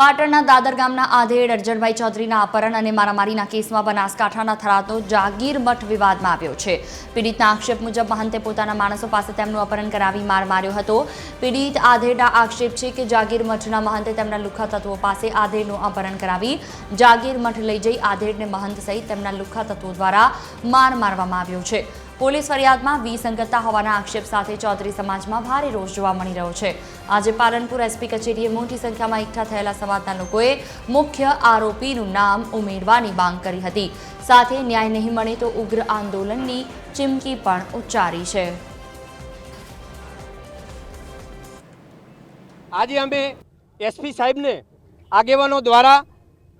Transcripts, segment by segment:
પાટણના દાદર ગામના આધેડ અરજણભાઈ ચૌધરીના અપહરણ અને મારામારીના કેસમાં બનાસકાંઠાના થરાદનો જાગીર મઠ વિવાદમાં આવ્યો છે। પીડિતના આક્ષેપ મુજબ મહંતે પોતાના માણસો પાસે તેમનું અપહરણ કરાવી માર માર્યો હતો। પીડિત આધેડના આક્ષેપ છે કે જાગીર મઠના મહંતે તેમના લુખ્ખા તત્વો પાસે આધેડનું અપહરણ કરાવી જાગીર મઠ લઈ જઈ આધેડને મહંત સહિત તેમના લુખ્ખા તત્વો દ્વારા માર મારવામાં આવ્યો છે। પોલીસ ફરિયાદમાં વિસંગતતા હોવાના આક્ષેપ સાથે ચૌધરી સમાજમાં ભારે રોષ જોવા મળી રહ્યો છે। આજે પાલનપુર એસપી કચેરીએ મોટી સંખ્યામાં એકઠા થયેલા સમાજના લોકોએ મુખ્ય આરોપીનું નામ ઉમેરવાની માંગ કરી હતી। સાથે ન્યાય નહીં મળે તો ઉગ્ર આંદોલનની ચીમકી પણ ઉચ્ચારી છે। આજે અમે એસપી સાહેબને આગેવાનો દ્વારા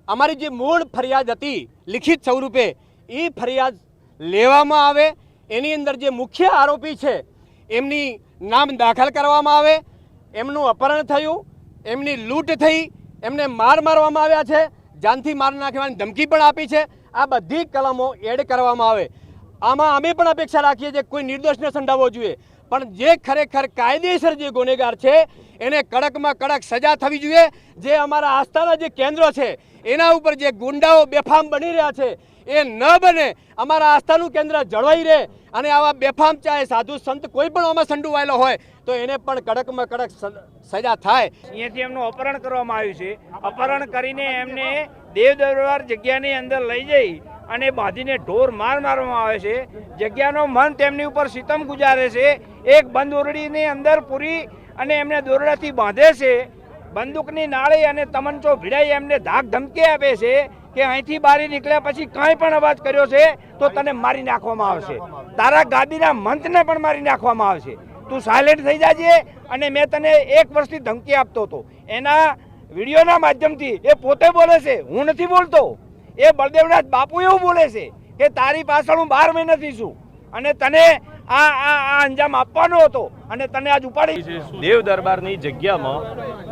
અમારી જે મૂળ ફરિયાદ હતી લિખિત સ્વરૂપે એ ફરિયાદ લેવામાં આવે, એની અંદર જે મુખ્ય આરોપી છે એમની નામ દાખલ કરવામાં આવે, એમનું અપહરણ થયું, એમની લૂંટ થઈ, એમને મારવામાં આવ્યા છે, જાનથી માર નાખવાની ધમકી પણ આપી છે। આ બધી કલમો એડ કરવામાં આવે। આમાં અમે પણ અપેક્ષા રાખીએ છીએ કોઈ નિર્દોષને સંડાવવો જોઈએ, પણ જે ખરેખર કાયદેસર જે ગુનેગાર છે એને કડકમાં કડક સજા થવી જોઈએ। જે અમારા આસ્થાના જે કેન્દ્રો છે એના ઉપર જે ગુંડાઓ બેફામ બની રહ્યા છે એ ન બને, અમારા આસ્થાનું કેન્દ્ર જળવાઈ રહે અને આવા બેફામ ચાહે સાધુ સંત કોઈ પણ આમાં સંડોવાયેલો હોય તો એને પણ કડકમાં કડક સજા થાય। અહીંયાથી એમનું અપહરણ કરવામાં આવ્યું છે। અપહરણ કરીને એમને દેવ દરબાર જગ્યાની અંદર લઈ જઈ અને બાંધીને ઢોર મારવામાં આવે છે। જગ્યાનો મન તેમની ઉપર સિતમ ગુજારે છે। એક બંધ ઓરડીની અંદર પૂરી અને એમને દોરડાથી બાંધે છે। બંદૂકની નાળી અને તમંચો ભીડાઈ એમને ધાક ધમકી આપે છે કે અહીંથી બહાર નીકળ્યા પછી કાંઈ પણ અવાજ કર્યો છે તો તને મારી નાખવામાં આવશે, તારા ગાદીના મંતને પણ મારી નાખવામાં આવશે, તું સાયલેન્ટ થઈ જાજે અને મેં તને 1 વર્ષથી ધમકી આપતો હતો। એના વિડીયોના માધ્યમથી એ પોતે બોલે છે, હું નથી બોલતો। એ બળદેવનાથ બાપુ એવું બોલે છે કે તારી પાછળ હું 12 મહિનાથી છું અને તને આ અંજામ આપવાનો હતો અને તને આજ ઉપાડી। દેવ દરબારની જગ્યામાં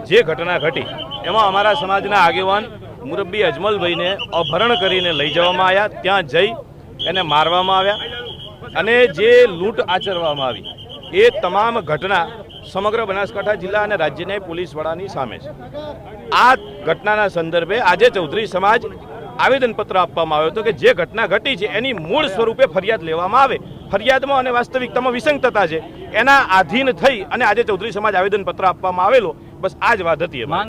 જે ઘટના ઘટી એમાં અમારા સમાજના આગેવાન મુરબ્બી અજમલભાઈને અપહરણ કરીને લઈ જવામાં આવ્યા, ત્યાં જઈ એને મારવામાં આવ્યા અને જે લૂંટ આચરવામાં આવી એ તમામ ઘટના સમગ્ર બનાસકાંઠા જિલ્લા અને રાજ્યની પોલીસ વડાની સામે છે। આ ઘટનાના સંદર્ભે આજે ચૌધરી સમાજ આવેદનપત્ર આપવામાં આવ્યો હતો કે જે ઘટના ઘટી છે એની મૂળ સ્વરૂપે ફરિયાદ લેવામાં આવે। ફરિયાદમાં અને વાસ્તવિકતામાં વિસંગતતા છે, એના આધીન થઈ અને આજે ચૌધરી સમાજ આવેદનપત્ર આપવામાં આવેલો, બસ આ જ વાત હતી।